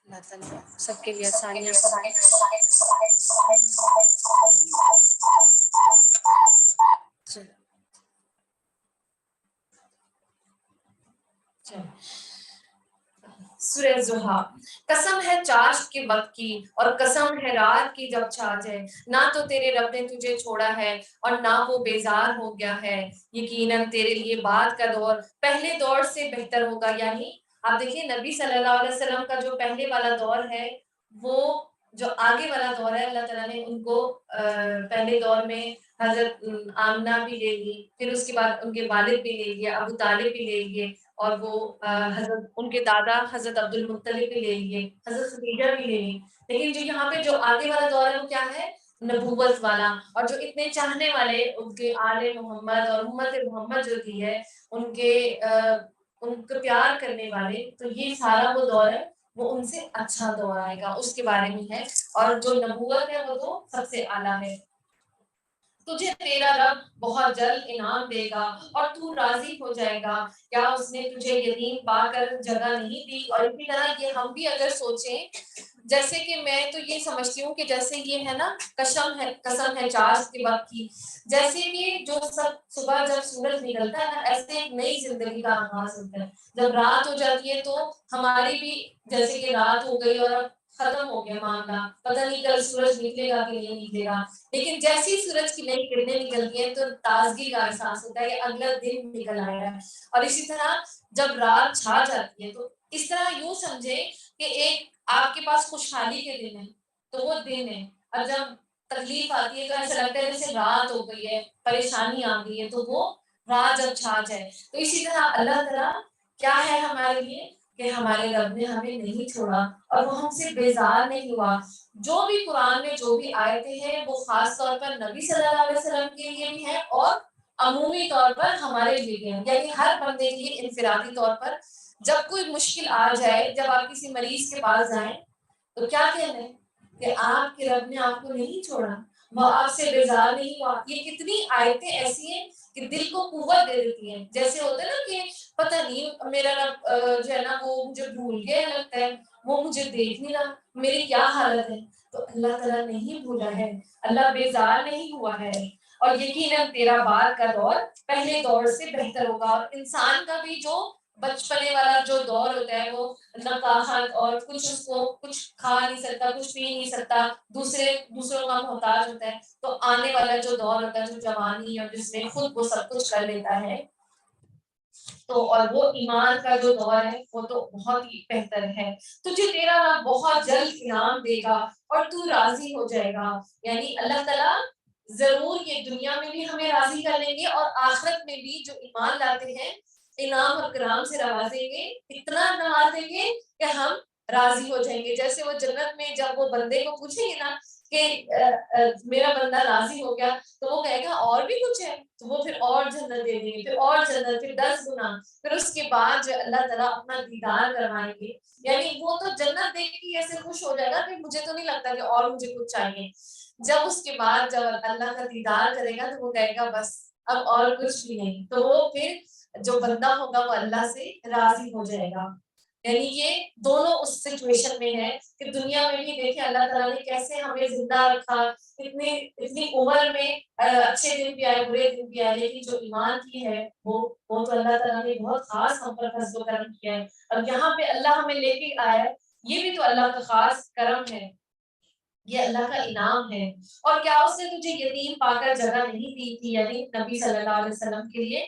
اللہ تعالیٰ سب کے لیے آسانیاں سورہ زحا، قسم ہے چاشت کے وقت کی اور قسم ہے رات کی جب چھا جائے، نہ تو تیرے رب نے تجھے چھوڑا ہے اور نہ وہ بیزار ہو گیا ہے، یقیناً تیرے لیے بعد کا دور پہلے دور سے بہتر ہوگا۔ یعنی آپ دیکھیے نبی صلی اللہ علیہ وسلم کا جو پہلے والا دور ہے، وہ جو آگے والا دور ہے، اللہ تعالیٰ نے ان کو پہلے دور میں حضرت آمنہ بھی لے لی، پھر اس کے بعد ان کے والد بھی لے لیے، ابو طالب بھی لے لیے، اور وہ حضرت ان کے دادا حضرت عبد المطلب بھی لے لیے، حضرت خدیجہ بھی لے لی۔ لیکن جو یہاں پہ جو آگے والا دور ہے وہ کیا ہے؟ نبوت والا، اور جو اتنے چاہنے والے ان کے آل محمد اور امت محمد جو کی ہے، ان کو پیار کرنے والے، تو یہ سارا وہ دور ہے، وہ ان سے اچھا دور آئے گا، اس کے بارے میں ہے۔ اور جو نبوت ہے وہ تو سب سے اعلیٰ ہے۔ تجھے تیرا رب بہت جلد انعام دے گا اور تو راضی ہو جائے گا۔ کیا اس نے تجھے یتیم پا کر جگہ نہیں دی؟ اور اسی طرح یہ ہم بھی اگر سوچیں، جیسے کہ میں تو یہ سمجھتی ہوں کہ جیسے یہ ہے نا قسم ہے چاشت کے وقت کی، جیسے کہ جو سب صبح جب سورج نکلتا ہے نا، ایسے ایک نئی زندگی کا آغاز ہوتا ہے۔ جب رات ہو جاتی ہے تو ہماری بھی جیسے کہ رات ہو گئی اور اب ختم ہو گیا معاملہ، پتہ نہیں کل سورج نکلے گا کہ نہیں نکلے گا، لیکن جیسی سورج کی نئی کرنیں نکلتی ہیں تو تازگی کا احساس ہوتا ہے کہ اگلا دن نکل آیا ہے۔ اور اسی طرح جب رات چھا جاتی ہے تو اس طرح یوں سمجھیں کہ ایک آپ کے پاس خوشحالی کے دن ہے تو وہ دن ہے، اور جب تکلیف آتی ہے تو ایسا لگتا ہے جیسے رات ہو گئی ہے، پریشانی آ گئی ہے، تو وہ رات جب چھا جائے۔ تو اسی طرح اللہ تعالیٰ کیا ہے ہمارے لیے کہ ہمارے رب نے ہمیں نہیں چھوڑا اور وہ ہم سے بیزار نہیں ہوا۔ جو بھی قرآن میں جو بھی آیتیں ہیں وہ خاص طور پر نبی صلی اللہ علیہ وسلم کے لیے بھی ہیں اور عمومی طور پر ہمارے لیے بھی ہیں، یعنی ہر بندے کے لیے انفرادی طور پر۔ جب کوئی مشکل آ جائے، جب آپ کسی مریض کے پاس جائیں تو کیا کہنا ہے کہ آپ کے رب نے آپ کو نہیں چھوڑا، وہ آپ سے بیزار نہیں ہوا۔ یہ کتنی آیتیں ایسی ہیں کہ دل کو قوت دے دیتی ہیں۔ جیسے ہوتا ہے نا کہ پتہ نہیں میرا رب جو ہے نا وہ مجھے بھول گیا لگتا ہے، وہ مجھے دیکھ نہیں رہا، میری کیا حالت ہے؟ تو اللہ تعالیٰ نہیں بھولا ہے، اللہ بیزار نہیں ہوا ہے، اور یقیناً تیرا بعد کا دور پہلے دور سے بہتر ہوگا۔ اور انسان کا بھی جو بچپنے والا جو دور ہوتا ہے وہ نقاہت اور کچھ اس کو کچھ کھا نہیں سکتا، کچھ پی نہیں سکتا، دوسروں کا محتاج ہوتا ہے۔ تو آنے والا جو دور ہوتا ہے جو جوانی اور جس میں خود وہ سب کچھ کر لیتا ہے، تو اور وہ ایمان کا جو دور ہے وہ تو بہت ہی بہتر ہے۔ تجھے تیرا رب بہت جلد انعام دے گا اور تو راضی ہو جائے گا۔ یعنی اللہ تعالیٰ ضرور یہ دنیا میں بھی ہمیں راضی کر لیں گے اور آخرت میں بھی جو ایمان لاتے ہیں انعام اور کرام سے نوازیں گے، اتنا نوازیں گے کہ ہم راضی ہو جائیں گے۔ جیسے وہ جنت میں جب وہ بندے کو پوچھیں گے نا کہ میرا بندہ راضی ہو گیا، تو وہ کہے گا اور بھی کچھ ہے، تو وہ پھر اور جنت دے دیں گے، پھر اور جنت، پھر 10 گنا، پھر اس کے بعد جو اللہ تعالیٰ اپنا دیدار کروائیں گے۔ یعنی وہ تو جنت دیکھ کے ایسے خوش ہو جائے گا کہ مجھے تو نہیں لگتا کہ اور مجھے کچھ چاہیے۔ جب اس کے بعد جب اللہ کا دیدار کرے گا تو وہ کہے گا بس اب اور کچھ بھی نہیں، تو وہ پھر جو بندہ ہوگا وہ اللہ سے راضی ہو جائے گا۔ یعنی یہ دونوں اس سچویشن میں ہے کہ دنیا میں بھی دیکھیں اللہ تعالیٰ نے کیسے ہمیں زندہ رکھا، اتنی عمر میں اچھے دن بھی آئے برے دن بھی آئے، لیکن جو ایمان کی ہے وہ تو اللہ تعالیٰ نے بہت خاص ہم پر فضل و کرم کیا ہے۔ اب یہاں پہ اللہ ہمیں لے کے آیا ہے، یہ بھی تو اللہ کا خاص کرم ہے، یہ اللہ کا انعام ہے۔ اور کیا اس نے تجھے یتیم پا کر جگہ نہیں دی تھی، یعنی نبی صلی اللہ علیہ وسلم کے لیے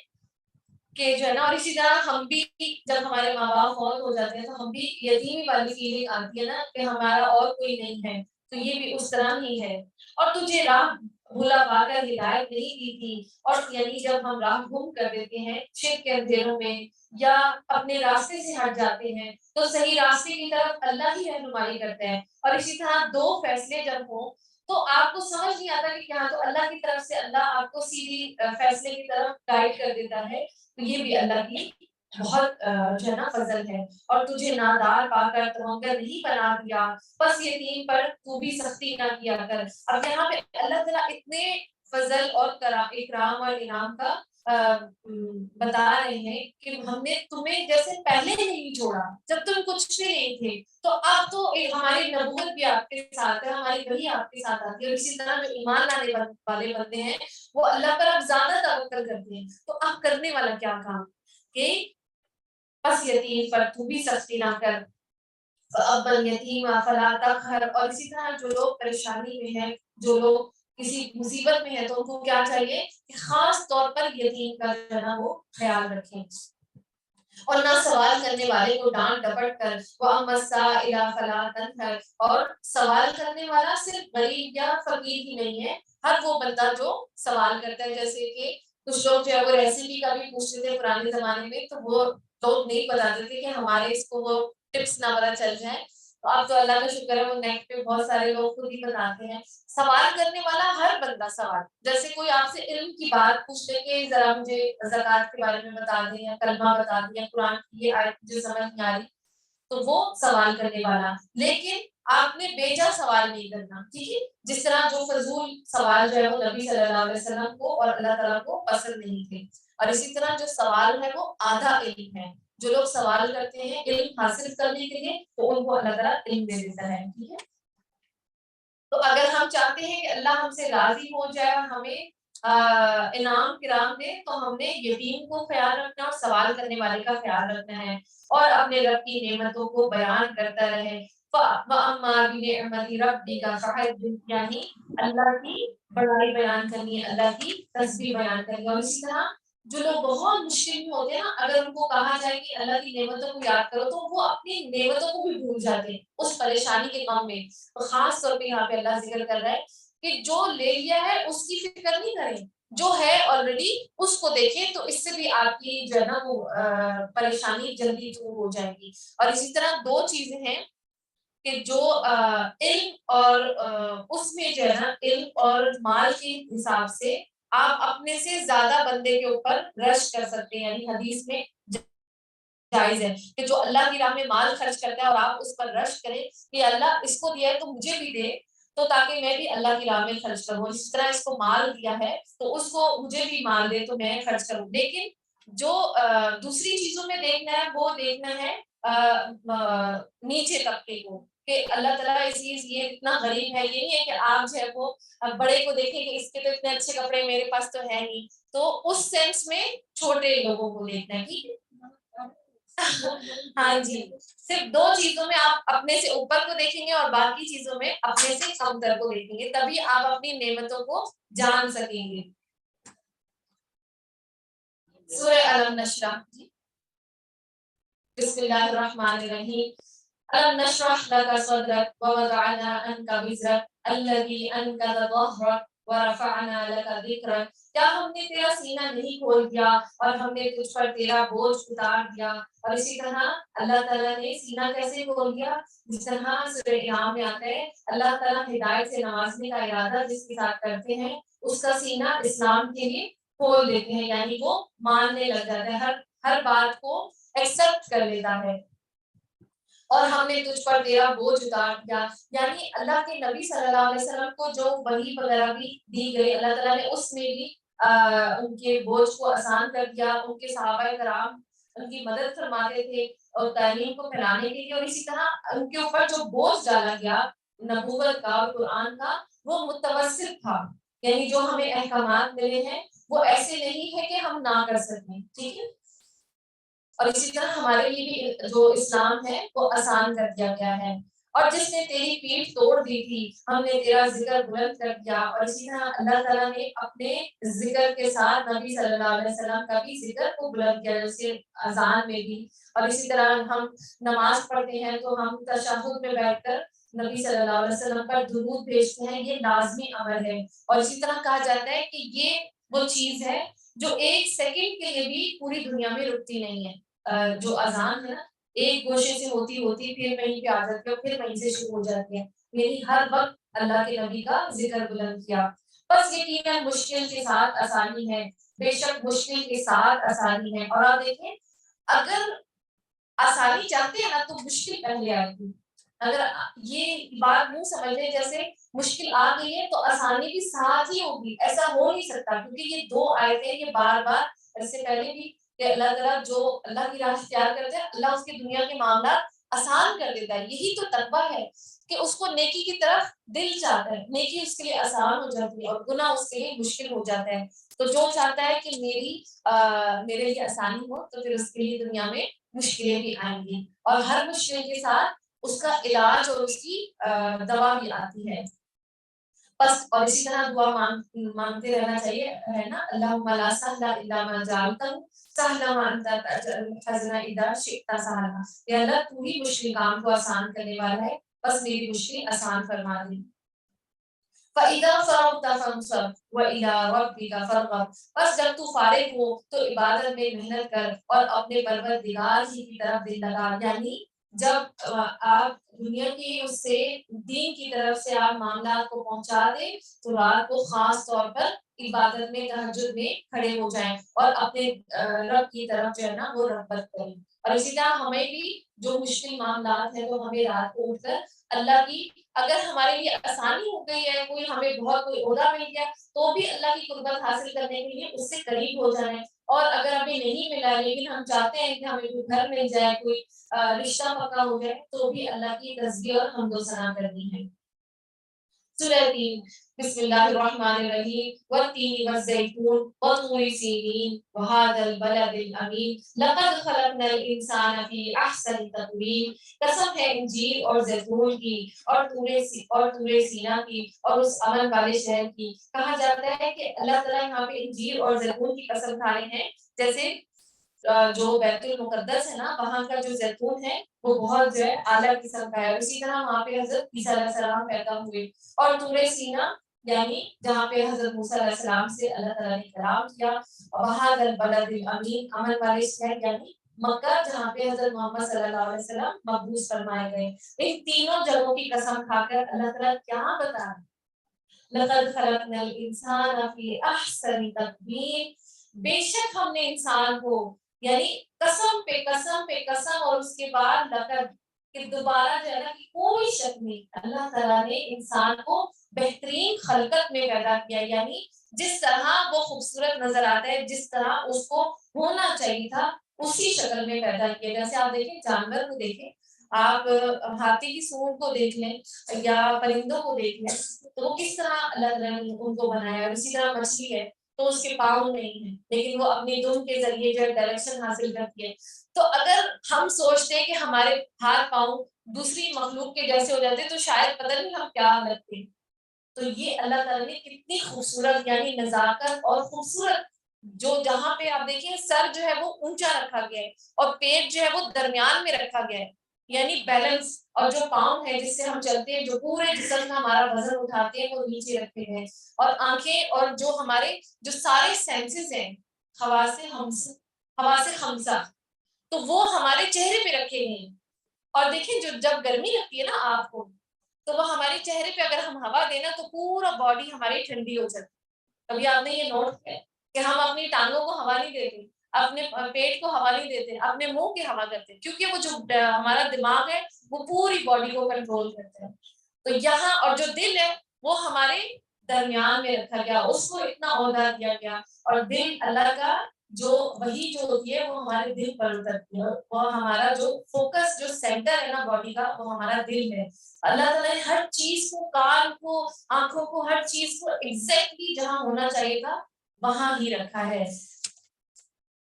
کہ جو ہے نا، اور اسی طرح ہم بھی جب ہمارے ماں باپ فوت ہو جاتے ہیں تو ہم بھی یتیمی والی فیلنگ آتی ہے نا کہ ہمارا اور کوئی نہیں ہے، تو یہ بھی اس طرح ہی ہے۔ اور تجھے راہ بھولا پا کر ہدایت نہیں دی تھی، اور یعنی جب ہم راہ گم کر دیتے ہیں شرک کے اندھیروں میں یا اپنے راستے سے ہٹ جاتے ہیں تو صحیح راستے کی طرف اللہ ہی رہنمائی کرتا ہے۔ اور اسی طرح دو فیصلے جب ہوں تو آپ کو سمجھ نہیں آتا کہ یہاں تو اللہ کی طرف سے اللہ آپ کو سیدھی فیصلے کی طرف گائیڈ کر دیتا ہے، تو یہ بھی اللہ کی بہت جو ہے نا فضل ہے۔ اور تجھے نادار پا کر توانگر نہیں بنا دیا، بس یتیم پر تو بھی سختی نہ کیا کر۔ اب یہاں پہ اللہ تعالیٰ اتنے فضل اور اکرام اور انعام کا بتا رہے ہیں کہ ہم نے تمہیں جیسے پہلے نہیں چھوڑا جب تم کچھ بھی نہیں تھے، تو اب تو ہماری نبوت بھی آپ کے ساتھ ہے، ہماری وحی آپ کے ساتھ آتی ہے، اور اسی طرح جو ایمان لانے والے بندے ہیں وہ اللہ پر اب زیادہ توکل کرتے ہیں، تو اب کرنے والا کیا کام کہ بس یتیم پر تو بھی سختی نہ کر، اب یتیم فلا تقہر، اور اسی طرح جو لوگ پریشانی میں ہیں، جو لوگ کسی مصیبت میں ہے، تو ان کو کیا چاہیے کہ خاص طور پر یتیم کا جو ہے نا وہ خیال رکھیں، اور نہ سوال کرنے والے کو ڈانٹ ڈپٹ کر، وَأَمَّا السَّائِلَ فَلَا تَنْهَرْ، اور سوال کرنے والا صرف غریب یا فقیر ہی نہیں ہے، ہر وہ بندہ جو سوال کرتا ہے، جیسے کہ کچھ لوگ جو ہے وہ ریسیپی کا بھی پوچھتے تھے پرانے زمانے میں، تو وہ لوگ نہیں بتاتے تھے کہ ہمارے اس کو وہ ٹپس نہ پتا چل جائیں، تو اب تو اللہ کا شکر ہے وہ نیٹ پہ بہت سارے لوگ خود ہی بتاتے ہیں۔ سوال کرنے والا ہر بندہ سوال، جیسے کوئی آپ سے علم کی بات پوچھ لے کہ ذرا مجھے زکوٰۃ کے بارے میں بتا دیں، یا کلمہ بتا دیں، یا قرآن کی یہ آیت مجھے سمجھ نہیں آ رہی، تو وہ سوال کرنے والا، لیکن آپ نے بیجا سوال نہیں کرنا، ٹھیک ہے؟ جس طرح جو فضول سوال جو ہے وہ نبی صلی اللہ علیہ وسلم کو اور اللہ تعالیٰ کو پسند نہیں تھے، اور اسی طرح جو سوال ہے وہ آدھا علم ہے، جو لوگ سوال کرتے ہیں علم حاصل کرنے کے لیے تو ان کو اللہ تعالیٰ علم دے دیتا ہے، ٹھیک ہے؟ تو اگر ہم چاہتے ہیں کہ اللہ ہم سے راضی ہو جائے اور ہمیں انعام کرام دے، تو ہم نے یتیم کو خیال رکھنا اور سوال کرنے والے کا خیال رکھنا ہے، اور اپنے رب کی نعمتوں کو بیان کرتا رہے، وَأَمَّا بِنِعْمَةِ رَبِّكَ فَحَدِّثْ، یعنی اللہ کی بڑائی بیان کرنی ہے، اللہ کی تسبیح بیان کرنی ہے، اور اسی طرح جو لوگ بہت مشکل میں ہوتے ہیں نا، اگر ان کو کہا جائے کہ اللہ کی نعمتوں کو یاد کرو، تو وہ اپنی نعمتوں کو بھی بھول جاتے ہیں اس پریشانی کے غم میں، تو خاص طور پہ یہاں پہ اللہ ذکر کر رہا ہے کہ جو لے لیا ہے اس کی فکر نہیں کریں، جو ہے آلریڈی اس کو دیکھیں، تو اس سے بھی آپ کی جو ہے نا وہ پریشانی جلدی دور ہو جائے گی، اور اسی طرح دو چیزیں ہیں کہ جو علم اور اس میں جو ہے نا علم اور مال کے حساب سے آپ اپنے سے زیادہ بندے کے اوپر رش کر سکتے ہیں، یعنی حدیث میں جائز ہے کہ جو اللہ کی راہ میں مال خرچ کرتا ہے اور آپ اس پر رش کریں کہ اللہ اس کو دیا ہے تو مجھے بھی دے، تو تاکہ میں بھی اللہ کی راہ میں خرچ کروں، جس طرح اس کو مال دیا ہے تو اس کو مجھے بھی مال دے تو میں خرچ کروں، لیکن جو دوسری چیزوں میں دیکھنا ہے وہ دیکھنا ہے نیچے طبقے کو، کہ اللہ تعالیٰ اس چیز یہ اتنا غریب ہے، یہ نہیں ہے کہ آپ جو ہے وہ بڑے کو دیکھیں کہ اس کے تو اتنے اچھے کپڑے میرے پاس تو ہے نہیں، تو اس سینس میں چھوٹے لوگوں کو دیکھنا ہے، ٹھیک ہے؟ ہاں جی، صرف دو چیزوں میں آپ اپنے سے اوپر کو دیکھیں گے اور باقی چیزوں میں اپنے سے کمتر کو دیکھیں گے، تبھی آپ اپنی نعمتوں کو جان سکیں گے۔ سورہ الم نشرح، بسم اللہ الرحمن الرحیم، الم نشرح لک صدرک ووضعنا عنک وزرک الذی انقض ظہرک ورفعنا لک ذکرک، کیا ہم نے تیرا سینہ نہیں کھول دیا اور ہم نے تجھ پر تیرا بوجھ اتار دیا، اور اسی طرح اللہ تعالیٰ نے سینہ کیسے کھول دیا، جس طرح سورہ انعام میں آتا ہے اللہ تعالیٰ ہدایت سے نوازنے کا ارادہ جس کے ساتھ کرتے ہیں اس کا سینہ اسلام کے لیے کھول دیتے ہیں، یعنی وہ ماننے لگ جاتا ہے، ہر بات کو ایکسپٹ کر لیتا ہے، اور ہم نے تجھ پر تیرا بوجھ اتار دیا، یعنی اللہ کے نبی صلی اللہ علیہ وسلم کو جو وحی وغیرہ بھی دی گئی اللہ تعالیٰ نے اس میں بھی ان کے بوجھ کو آسان کر دیا، ان کے صحابہ کرام ان کی مدد فرماتے تھے اور تعلیم کو پھیلانے کے لیے، اور اسی طرح ان کے اوپر جو بوجھ ڈالا گیا نبوت کا اور قرآن کا وہ متوسط تھا، یعنی جو ہمیں احکامات ملے ہیں وہ ایسے نہیں ہے کہ ہم نہ کر سکیں، ٹھیک ہے؟ اور اسی طرح ہمارے لیے بھی جو اسلام ہے وہ آسان کر دیا گیا ہے، اور جس نے تیری پیٹھ توڑ دی تھی ہم نے تیرا ذکر بلند کر دیا، اور اسی طرح اللہ تعالیٰ نے اپنے ذکر کے ساتھ نبی صلی اللہ علیہ وسلم کا بھی ذکر کو بلند کیا، جیسے اذان میں بھی، اور اسی طرح ہم نماز پڑھتے ہیں تو ہم تشہد میں بیٹھ کر نبی صلی اللہ علیہ وسلم پر درود بھیجتے ہیں، یہ لازمی عمل ہے، اور اسی طرح کہا جاتا ہے کہ یہ وہ چیز ہے جو ایک سیکنڈ کے لیے بھی پوری دنیا میں رکتی نہیں ہے، جو اذان ہے نا ایک گوشے سے ہوتی ہوتی پھر کہیں پہ آ جاتی ہے اور پھر وہیں سے شروع ہو جاتی ہے، یعنی ہر وقت اللہ کے نبی کا ذکر بلند کیا، بس یقیناً مشکل کے ساتھ آسانی ہے، بے شک مشکل کے ساتھ آسانی ہے، اور آپ دیکھیں اگر آسانی چاہتے ہیں نا تو مشکل پہلے آئے گی، اگر یہ بات نہیں سمجھ لیں جیسے مشکل آ گئی ہے تو آسانی بھی ساتھ ہی ہوگی، ایسا ہو نہیں سکتا، کیونکہ یہ دو آیتیں یہ بار بار اس سے پہلے بھی کہ اللہ تعالیٰ جو اللہ کی راہ اختیار کرتے ہیں اللہ اس کی دنیا کے معاملات آسان کر دیتا ہے. یہی تو تقویٰ ہے کہ اس کو نیکی کی طرف دل چاہتا ہے, نیکی اس کے لیے آسان ہو جاتی ہے اور گناہ اس کے لیے مشکل ہو جاتا ہے. تو جو چاہتا ہے کہ میرے لیے آسانی ہو تو پھر اس کے لیے دنیا میں مشکلیں بھی آئیں گی, اور ہر مشکل کے ساتھ اس کا علاج اور اس کی دوا بھی آتی ہے. بس اور اسی طرح دعا مانگتے رہنا چاہیے, ہے نا, اللہم لا سہل الا ما جعلتہ سہلا وانت تجعل الحزن اذا شئت سہلا. یا اللہ تو ہی مشکل کام کو آسان کرنے والا ہے, بس میری مشکل آسان فرما دے. فَإِذَا فَرَغْتَ فَانصَبْ وَإِلَىٰ رَبِّكَ فَارْغَب. بس جب تو فارغ ہو تو عبادت میں محنت کر اور اپنے پروردگار ہی کی طرف دل لگا. یعنی جب آپ دنیا کی اس سے دین کی طرف سے آپ معاملات کو پہنچا دیں تو رات کو خاص طور پر عبادت میں تہجد میں کھڑے ہو جائیں اور اپنے رب کی طرف جو ہے نا وہ رغبت کریں. اور اسی طرح ہمیں بھی جو مشکل معاملات ہیں تو ہمیں رات کو اٹھ کر اللہ کی, اگر ہمارے لیے آسانی ہو گئی ہے, کوئی ہمیں بہت کوئی عہدہ مل گیا تو بھی اللہ کی قربت حاصل کرنے کے لیے اس سے قریب ہو جائیں. اور اگر ہمیں نہیں ملا لیکن ہم چاہتے ہیں کہ ہمیں کوئی گھر مل جائے, کوئی رشتہ پکا ہو جائے, تو بھی اللہ کی تسبیح اور حمد و ثنا کرنی ہے. سورہ تین, بسم اللہ الرحمن الرحیم, والتین والزیتون وطور سینین وہذا البلد الامین لقد خلقنا الانسان فی احسن تقویم. قسم ہے انجیر اور زیتون کی اور طور سینا کی اور اس امن والے شہر کی. کہا جاتا ہے کہ اللہ تعالیٰ یہاں پہ انجیر اور زیتون کی قسم کھا رہے ہیں, جیسے جو بیت المقدس ہے نا وہاں کا جو زیتون ہے وہ بہت جو ہے اعلیٰ قسم کا ہے. اسی طرح وہاں پہ حضرت عیسیٰ علیہ السلام پیدا ہوئے, اور طور سینا یعنی جہاں پہ حضرت موسیٰ علیہ السلام سے اللہ تعالیٰ نے کلام کیا. وہذا البلد الامین, امن والے شہر یعنی مکہ جہاں پہ حضرت محمد صلی اللہ علیہ وسلم مبعوث فرمائے گئے. ان تینوں جگہوں کی قسم کھا کر اللہ تعالیٰ کیا بتا رہا ہے, لقد خلقنا الانسان فی احسن تقویم. بے شک ہم نے انسان کو, یعنی قسم پہ قسم پہ قسم اور اس کے بعد لقد, کہ دوبارہ جو ہے نا کہ کوئی شک نہیں, اللہ تعالیٰ نے انسان کو بہترین خلقت میں پیدا کیا. یعنی جس طرح وہ خوبصورت نظر آتا ہے, جس طرح اس کو ہونا چاہیے تھا اسی شکل میں پیدا کیا. جیسے آپ دیکھیں جانور کو دیکھیں, آپ ہاتھی کی سونڈ کو دیکھ لیں یا پرندوں کو دیکھ لیں تو وہ کس طرح اللہ تعالیٰ نے ان کو بنایا. اور اسی طرح مچھلی ہے تو اس کے پاؤں نہیں ہیں لیکن وہ اپنی دم کے ذریعے جو ڈائریکشن حاصل کرتی ہے. تو اگر ہم سوچتے ہیں کہ ہمارے ہاتھ پاؤں دوسری مخلوق کے جیسے ہو جاتے تو شاید پتہ نہیں ہم کیا لگتے. تو یہ اللہ تعالیٰ نے کتنی خوبصورت یعنی نزاکت اور خوبصورت, جو جہاں پہ آپ دیکھیں سر جو ہے وہ اونچا رکھا گیا ہے اور پیٹ جو ہے وہ درمیان میں رکھا گیا ہے, یعنی بیلنس. اور جو پاؤں ہے جس سے ہم چلتے ہیں, جو پورے جسم کا ہمارا وزن اٹھاتے ہیں وہ نیچے رکھے گئے. اور آنکھیں اور جو ہمارے جو سارے سینسز ہیں, حواس خمسہ, تو وہ ہمارے چہرے پہ رکھے گئے ہیں. اور دیکھیں جو جب گرمی لگتی ہے نا آپ کو, تو وہ ہمارے چہرے پہ اگر ہم ہوا دینا تو پورا باڈی ہماری ٹھنڈی ہو جاتی. کبھی آپ نے یہ نوٹ کیا کہ ہم اپنی ٹانگوں کو ہوا نہیں دیتے, اپنے پیٹ کو ہوا نہیں دیتے, اپنے منہ کی ہوا کرتے ہیں, کیونکہ وہ جو ہمارا دماغ ہے وہ پوری باڈی کو کنٹرول کرتے ہیں. تو یہاں اور جو دل ہے وہ ہمارے درمیان میں رکھا گیا, اس کو اتنا عہدہ دیا گیا. اور دل اللہ کا جو وہی جو ہوتی ہے وہ ہمارے دل پر اترتی ہے, وہ ہمارا جو فوکس جو سینٹر ہے نا باڈی کا وہ ہمارا دل ہے. اللہ تعالیٰ نے ہر چیز کو, کان کو, آنکھوں کو, ہر چیز کو ایگزیکٹلی جہاں ہونا چاہیے تھا وہاں ہی رکھا ہے.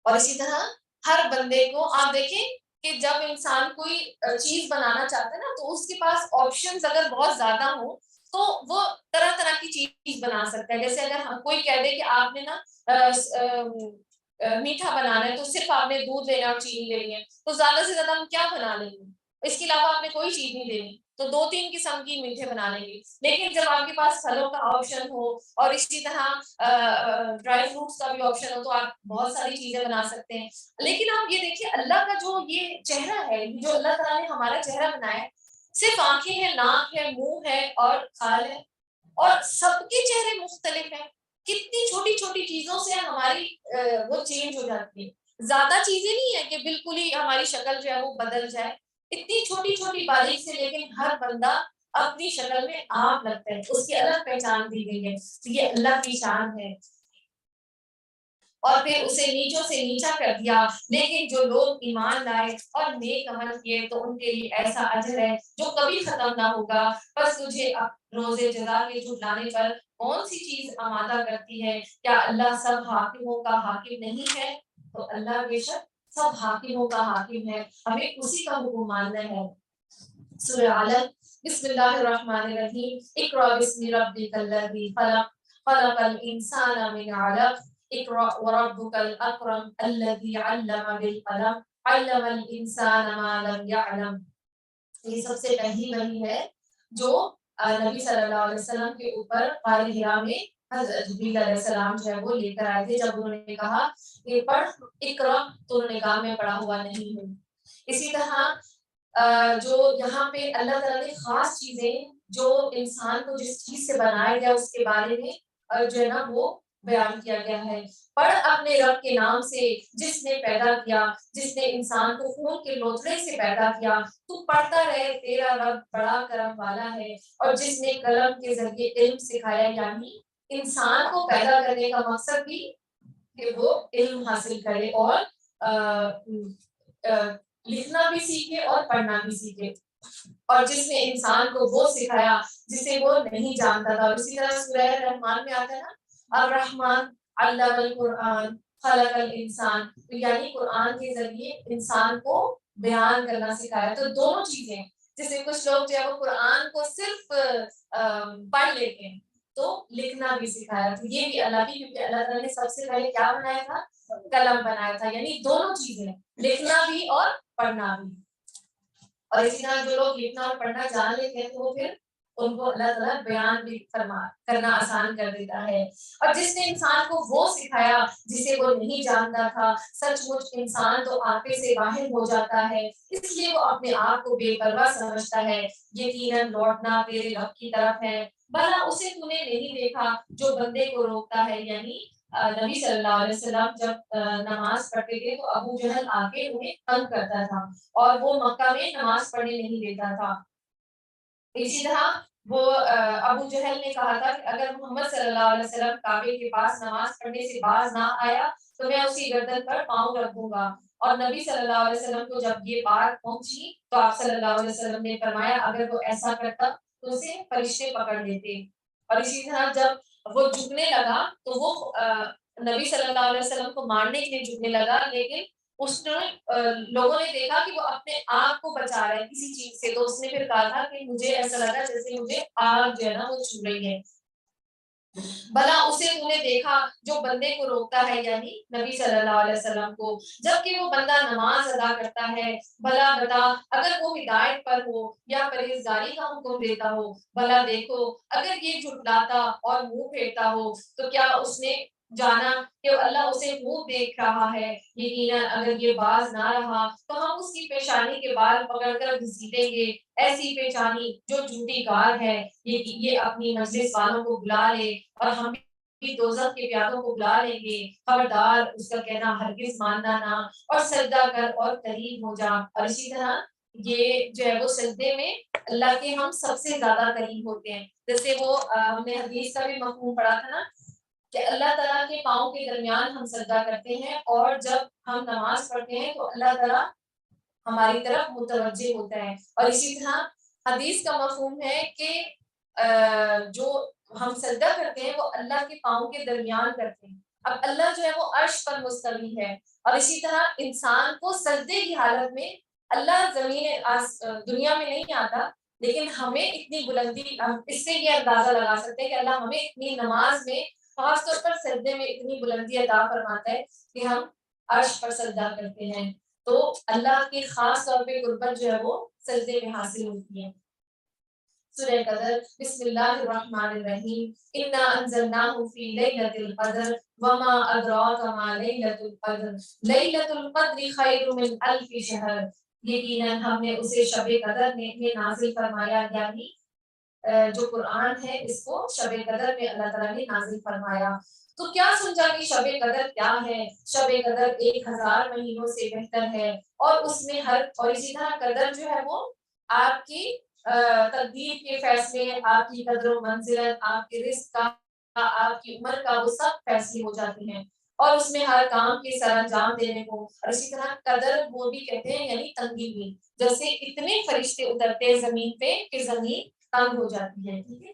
اور اسی طرح ہر بندے کو آپ دیکھیں کہ جب انسان کوئی چیز بنانا چاہتا ہے نا تو اس کے پاس آپشنز اگر بہت زیادہ ہوں تو وہ طرح طرح کی چیز بنا سکتا ہے. جیسے اگر کوئی کہہ دے کہ آپ نے نا میٹھا بنانا ہے تو صرف آپ نے دودھ لینا اور چینی لینی ہے, تو زیادہ سے زیادہ ہم کیا بنا لیں گے, اس کے علاوہ آپ نے کوئی چیز نہیں دینی, تو 2-3 قسم کی میٹھے بنا لیں گے. لیکن جب آپ کے پاس پھلوں کا آپشن ہو اور اسی طرح ڈرائی فروٹس کا بھی آپشن ہو تو آپ بہت ساری چیزیں بنا سکتے ہیں. لیکن آپ یہ دیکھیے اللہ کا جو یہ چہرہ ہے, جو اللہ تعالیٰ نے ہمارا چہرہ بنایا ہے, صرف آنکھیں ہیں, ناک ہے, منہ ہے اور کھال ہے, اور سب کے چہرے مختلف ہیں. کتنی چھوٹی چھوٹی چیزوں سے ہماری وہ چینج ہو جاتی ہے. زیادہ چیزیں نہیں ہے کہ بالکل ہی ہماری شکل جو ہے وہ بدل جائے, اتنی چھوٹی چھوٹی باریک سے, لیکن ہر بندہ اپنی شکل میں آپ لگتا ہے, اس کی الگ پہچان دی گئی ہے. یہ اللہ کی شان ہے. اور پھر اسے نیچوں سے نیچا کر دیا، لیکن جو لوگ ایمان لائے اور نیک عمل کیے تو ان کے لیے ایسا اجر ہے جو کبھی ختم نہ ہوگا۔ بس تجھے روز جزا کے جھٹلانے پر کون سی چیز آمادہ کرتی ہے؟ کیا اللہ سب حاکموں کا حاکم نہیں ہے؟ تو اللہ بے شک سب حاکموں کا حاکم ہے، ہمیں اسی کا حکم ماننا ہے۔ سورہ علق، بسم اللہ الرحمن الرحیم، اقرأ بسم ربک الذی خلق، خلق الانسان من علق، اقرأ وربک الاکرم الذی علم بالقلم، علم الانسان ما لم يعلم۔ یہ سب سے پہلی وحی ہے جو نبی صلی اللہ علیہ وسلم کے اوپر غار حرا میں حضرت جبریل علیہ السلام جو ہے وہ لے کر آئے تھے، جب انہوں نے کہا کہ پڑھ اقرأ، تو انہوں نے کہا میں پڑھا ہوا نہیں ہوں۔ اسی طرح جو یہاں پہ اللہ تعالیٰ نے خاص چیزیں جو انسان کو جس چیز سے بنایا گیا اس کے بارے میں جو ہے نا وہ بیان کیا گیا ہے۔ پڑھ اپنے رب کے نام سے جس نے پیدا کیا، جس نے انسان کو خون کے لوتھڑے سے پیدا کیا، تو پڑھتا رہے، تیرا رب بڑا کرم والا ہے۔ اور جس نے قلم کے ذریعے علم سکھایا، یعنی انسان کو پیدا کرنے کا مقصد بھی کہ وہ علم حاصل کرے اور لکھنا بھی سیکھے اور پڑھنا بھی سیکھے۔ اور جس نے انسان کو وہ سکھایا جسے وہ نہیں جانتا تھا۔ اسی طرح سورہ رحمان میں آتا ہے نا، الرحمن علم القرآن خلق الانسان، یعنی قرآن کے ذریعے انسان کو بیان کرنا سکھایا۔ تو دونوں چیزیں، جیسے کچھ لوگ جو ہے وہ قرآن کو صرف پڑھ لیتے ہیں تو لکھنا بھی سکھایا، تو یہ بھی اللہ کی، کیونکہ اللہ تعالیٰ نے سب سے پہلے کیا بنایا تھا؟ قلم بنایا تھا، یعنی دونوں چیزیں، لکھنا بھی اور پڑھنا بھی۔ اور اسی طرح جو لوگ لکھنا اور پڑھنا جان لیتے ہیں تو وہ پھر ان کو اللہ تعالیٰ بیان بھی کرنا آسان کر دیتا ہے۔ اور جس نے انسان کو وہ سکھایا جسے وہ نہیں جانتا تھا، سچ مچ انسان تو آپے سے باہر ہو جاتا ہے، اس لیے وہ اپنے آپ کو بے پرواہ سمجھتا ہے۔ یقیناً لوٹنا تیرے رب کی طرف ہے، بھلا اسے تو نے نہیں دیکھا جو بندے کو روکتا ہے، یعنی نبی صلی اللہ علیہ وسلم جب نماز پڑھتے تھے تو ابو جہل آ کے انہیں تنگ کرتا تھا اور وہ مکہ میں نماز پڑھنے نہیں دیتا تھا۔ اسی طرح وہ ابو جہل نے کہا تھا کہ اگر محمد صلی اللہ علیہ وسلم کعبے کے پاس نماز پڑھنے سے باز نہ آیا تو میں اسی گردن پر پاؤں رکھ دوں گا۔ اور نبی صلی اللہ علیہ وسلم کو جب یہ بات پہنچی تو آپ صلی اللہ علیہ وسلم نے فرمایا اگر وہ ایسا کرتا تو اسے فرشتے پکڑ لیتے۔ اور اسی طرح جب وہ جھکنے لگا تو وہ نبی صلی اللہ علیہ وسلم کو مارنے کے لیے جھکنے لگا، لیکن اس نے لوگوں نے دیکھا کہ وہ اپنے آپ کو بچا رہا ہے کسی چیز سے، تو اس نے پھر کہا تھا کہ مجھے ایسا لگا جیسے مجھے آگ جو ہے نا وہ چھو رہی ہے۔ بھلا اسے تو نے دیکھا جو بندے کو روکتا ہے، یعنی نبی صلی اللہ علیہ وسلم کو، جبکہ وہ بندہ نماز ادا کرتا ہے۔ بھلا بتا اگر وہ ہدایت پر ہو یا پرہیزگاری کا حکم دیتا ہو، بھلا دیکھو اگر یہ جھٹلاتا اور منہ پھیرتا ہو تو کیا اس نے جانا کہ اللہ اسے منہ دیکھ رہا ہے؟ یقیناً اگر یہ باز نہ رہا تو ہم اس کی پیشانی کے بال پکڑ کر گھسیٹیں گے، ایسی پیشانی جو جھوٹی گار ہے۔ یہ اپنی مجلس والوں کو بلا لے اور ہم بھی دوزخ کے پیادوں کو بلا لیں گے، خبردار اس کا کہنا ہرگز ماننا نہ، اور سجدہ کر اور قریب ہو جا۔ اور اسی طرح یہ جو ہے وہ سجدے میں اللہ کے ہم سب سے زیادہ قریب ہوتے ہیں، جیسے وہ ہم نے حدیث کا بھی مفہوم پڑھا تھا نا کہ اللہ تعالیٰ کے پاؤں کے درمیان ہم سجدہ کرتے ہیں، اور جب ہم نماز پڑھتے ہیں تو اللہ تعالیٰ ہماری طرف متوجہ ہوتا ہے۔ اور اسی طرح حدیث کا مفہوم ہے کہ جو ہم سجدہ کرتے ہیں وہ اللہ کے پاؤں کے درمیان کرتے ہیں۔ اب اللہ جو ہے وہ عرش پر مستوی ہے، اور اسی طرح انسان کو سجدے کی حالت میں اللہ دنیا میں نہیں آتا، لیکن ہمیں اتنی بلندی، ہم اس سے یہ اندازہ لگا سکتے ہیں کہ اللہ ہمیں اتنی نماز میں خاص طور پر سجدے میں اتنی بلندی عطا فرماتا ہے کہ ہم عرش پر سجدہ کرتے ہیں، تو اللہ کی خاص طور پہ قربت جو ہے وہ سجدے میں حاصل ہوتی ہے۔ سورہ قدر، بسم اللہ الرحمن الرحیم، انا انزلناہ فی لیلۃ القدر وما ادراک ما لیلۃ القدر لیلۃ القدر خیر من الف شہر، یقیناً ہم نے اسے شب قدر میں نازل فرمایا، یعنی جو قرآن ہے اس کو شب قدر میں اللہ تعالیٰ نے نازل فرمایا۔ تو کیا سمجھا کہ شب قدر کیا ہے؟ شب قدر 1000 مہینوں سے بہتر ہے، اور اس میں اور اسی طرح قدر جو ہے وہ آپ کی تقدیر کے فیصلے، آپ کی قدر و منزلت، آپ کے رزق کا، آپ کی عمر کا، وہ سب فیصلے ہو جاتے ہیں۔ اور اس میں ہر کام کے سر انجام دینے کو. اور اسی طرح قدر وہ بھی کہتے ہیں یعنی تنگی بھی, جیسے اتنے فرشتے اترتے ہیں زمین پہ کہ زمین تنگ ہو جاتی ہے. ٹھیک ہے,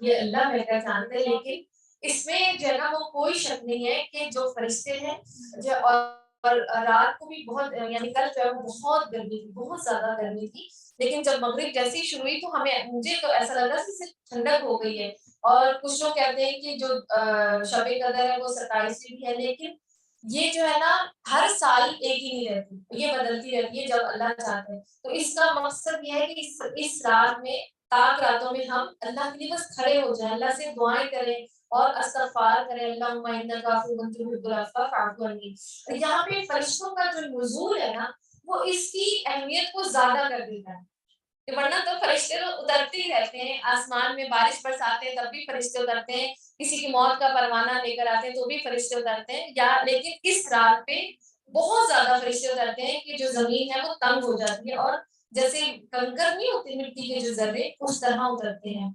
یہ اللہ بہتر جانتے ہیں, لیکن اس میں جو ہے نا وہ کوئی شک نہیں ہے کہ جو فرشتے ہیں اور رات کو بھی بہت یعنی کل جو ہے وہ بہت گرمی تھی, بہت زیادہ گرمی تھی, لیکن جب مغرب جیسے ہی شروع ہوئی تو مجھے تو ایسا لگ رہا کہ صرف ٹھنڈک ہو گئی ہے. اور کچھ لوگ کہتے ہیں کہ جو شب قدر ہے وہ 27ویں بھی ہے, لیکن یہ جو ہے نا ہر سال ایک ہی نہیں رہتی, یہ بدلتی رہتی ہے جب اللہ چاہتے ہیں. تو اس کا مقصد یہ ہے کہ اس رات میں پاک راتوں میں ہم اللہ کے لیے بس کھڑے ہو جائیں, اللہ سے دعائیں کریں اور استغفار کریں. اللہم انک عفو تحب العفو فاعف عنی. یہاں پہ فرشتوں کا جو نزول ہے نا وہ اس کی اہمیت کو زیادہ کر دیتا ہے, کہ ورنہ تو فرشتے تو اترتے ہی رہتے ہیں, آسمان میں بارش برساتے ہیں تب بھی فرشتے اترتے ہیں, کسی کی موت کا پروانہ لے کر آتے ہیں تو بھی فرشتے اترتے ہیں, یا لیکن اس رات پہ بہت زیادہ فرشتے اترتے ہیں کہ جو زمین ہے وہ تنگ ہو جاتی ہے اور جیسے کنکر نہیں ہوتے مٹی کے جو ذرے اس طرح اترتے ہیں.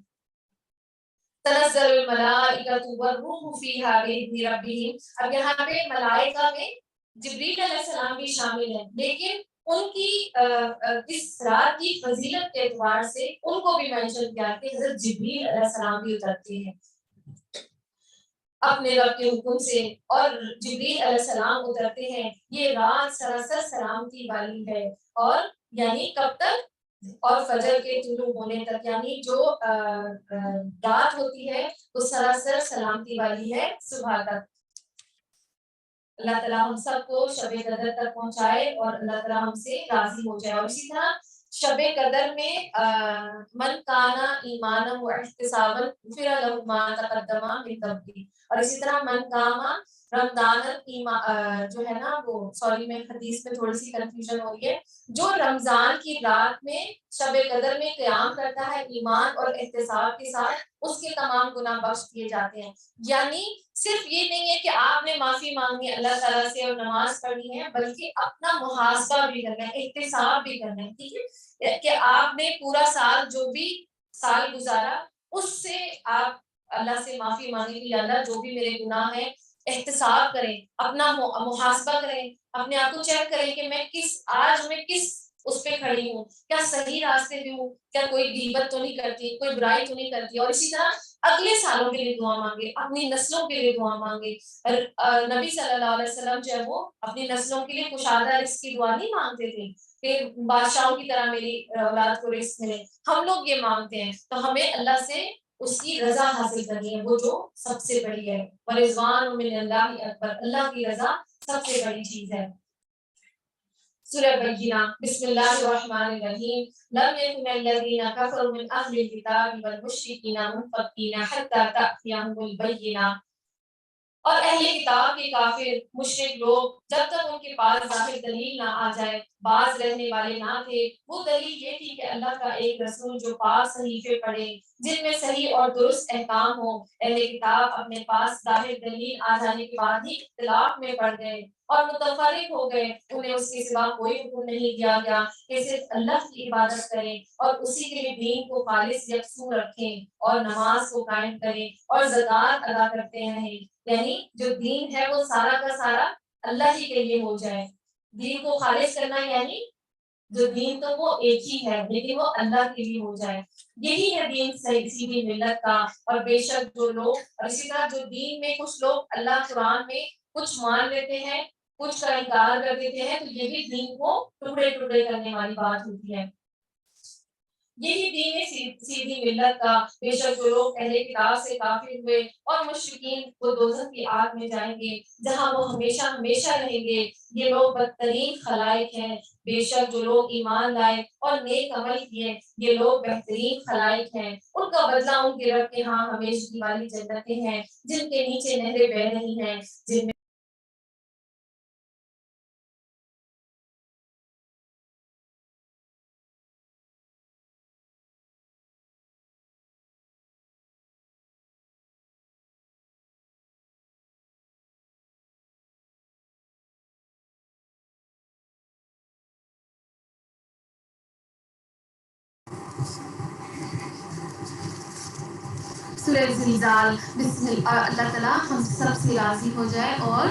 تنزل الملائکۃ والروح فیہا بإذن ربہم. اب یہاں پہ ملائکہ میں جبریل علیہ السلام بھی شامل ہیں, لیکن ان کی اس رات کی فضیلت کے اعتبار سے ان کو بھی مینشن کیا کہ حضرت جبریل علیہ السلام بھی اترتے ہیں اپنے رب کے حکم سے, اور جبریل علیہ السلام اترتے ہیں. یہ رات سراسر سلامتی والی ہے, اور یعنی کب تک, اور فجر کے طلوع ہونے تک, یعنی جو رات ہوتی ہے وہ سراسر سلامتی والی ہے صبح تک. اللہ تعالیٰ ہم سب کو شب قدر تک پہنچائے اور اللہ تعالیٰ ہم سے راضی ہو جائے. اور اسی طرح شب قدر میں من کانا ایمانا و احتسابا غفر له ما تقدم من ذنبه. اور اسی طرح من کاما رمضان جو ہے نا وہ سوری میں حدیث میں تھوڑی سی کنفیوژن ہو رہی ہے, جو رمضان کی رات میں شب قدر میں قیام کرتا ہے ایمان اور احتساب کے ساتھ, اس کے تمام گناہ بخش دیے جاتے ہیں. یعنی صرف یہ نہیں ہے کہ آپ نے معافی مانگنی ہے اللہ تعالیٰ سے اور نماز پڑھنی ہے, بلکہ اپنا محاسبہ بھی کرنا ہے, احتساب بھی کرنا ہے. ٹھیک ہے, کہ آپ نے پورا سال جو بھی سال گزارا اس سے آپ اللہ سے معافی مانگیں کہ اللہ جو بھی میرے گناہ ہیں, احتساب کریں, اپنا محاسبہ کریں, اپنے آپ کو چیک کریں کہ میں آج کس اس پہ کھڑی ہوں, کیا صحیح راستے پہ ہوں, کیا کوئی غیبت تو نہیں کرتی, کوئی برائی تو نہیں کرتی. اور اسی طرح اگلے سالوں کے لیے دعا مانگے, اپنی نسلوں کے لیے دعا مانگے. نبی صلی اللہ علیہ وسلم جو ہے وہ اپنی نسلوں کے لیے کشادہ رزق کی دعا نہیں مانگتے تھے کہ بادشاہوں کی طرح میری اولاد کو رزق ملے. ہم لوگ یہ مانگتے ہیں, تو ہمیں اللہ سے اس کی رضا حاصل کرنی ہے, وہ جو سب سے بڑی ہے. ورضوان من اللہ اکبر, اللہ کی رضا سب سے بڑی چیز ہے. سورہ بینہ. بسم اللہ الرحمن الرحیم. لم یکن الذین کفروا من اہل الکتاب والمشرکین منفکین حتی تأتیہم البینہ. اور اہل کتاب کے کافر مشرک لوگ جب تک ان کے پاس ظاہر دلیل نہ آ جائے باز رہنے والے نہ تھے. وہ دلیل یہ تھی کہ اللہ کا ایک رسول جو پاک صحیفے پڑھے جن میں صحیح اور درست احکام ہو. اہل کتاب اپنے پاس ظاہر دلیل آ جانے کے بعد ہی اختلاف میں پڑ گئے اور متفرق ہو گئے. انہیں اس کے سوا کوئی حکم نہیں دیا گیا کہ صرف اللہ کی عبادت کریں اور اسی کے لیے دین کو خالص یکسو رکھیں اور نماز کو قائم کریں اور زکوٰۃ ادا کرتے رہیں. یعنی جو دین ہے وہ سارا کا سارا اللہ ہی کے لیے ہو جائے. دین کو خالص کرنا یعنی جو دین تو وہ ایک ہی ہے لیکن وہ اللہ کے لیے ہو جائے. یہی ہے دین سیدھی ملت کا. اور بے شک جو لوگ, اور اسی طرح جو دین میں کچھ لوگ اللہ قرآن میں کچھ مان لیتے ہیں کچھ کا انکار کر دیتے ہیں, تو یہ بھی دین کو ٹکڑے ٹکڑے کرنے والی بات ہوتی ہے. یہی دین سیدھی ملت کا بے شک جو لوگ اہل کتاب سے کافر ہوئے اور مشرکین وہ دوزخ کی آگ میں جائیں گے جہاں وہ ہمیشہ ہمیشہ رہیں گے. یہ لوگ بدترین خلائق ہیں. بے شک جو لوگ ایمان لائے اور نیک عمل کیے یہ لوگ بہترین خلائق ہیں. ان کا بدلہ ان کے رب کے ہاں ہمیشگی والی جنتیں ہیں جن کے نیچے نہریں بہہ رہی ہیں جن میں سورہ زلزال. بسم اللہ. اللہ تعالیٰ ہم سب سے راضی ہو جائے اور